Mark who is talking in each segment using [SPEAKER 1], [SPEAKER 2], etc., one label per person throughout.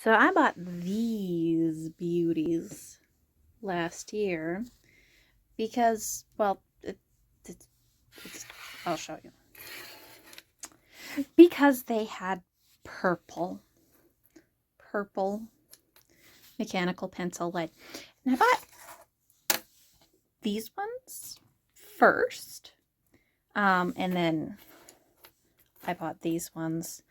[SPEAKER 1] So I bought these beauties last year because, well, I'll show you. Because they had purple mechanical pencil lead. And I bought these ones first. And then I bought these ones.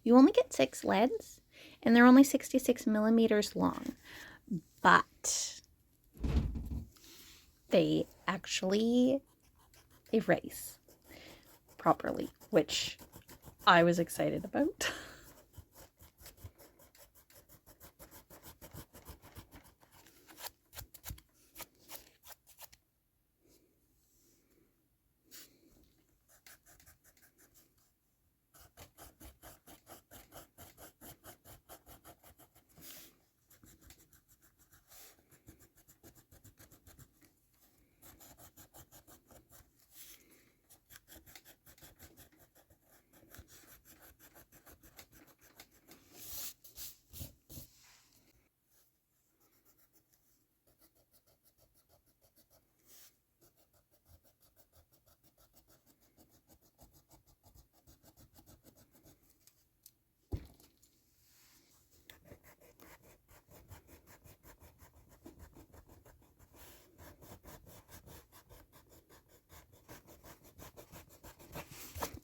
[SPEAKER 1] You only get 6 leads, and they're only 66 millimeters long. But they actually erase properly, which I was excited about.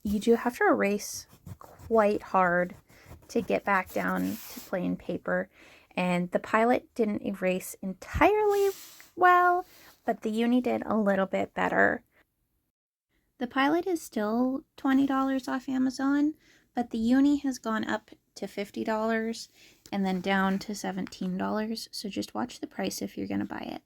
[SPEAKER 1] You do have to erase quite hard to get back down to plain paper, and the Pilot didn't erase entirely well, but the Uni did a little bit better. The Pilot is still $20 off Amazon, but the Uni has gone up to $50 and then down to $17, so just watch the price if you're going to buy it.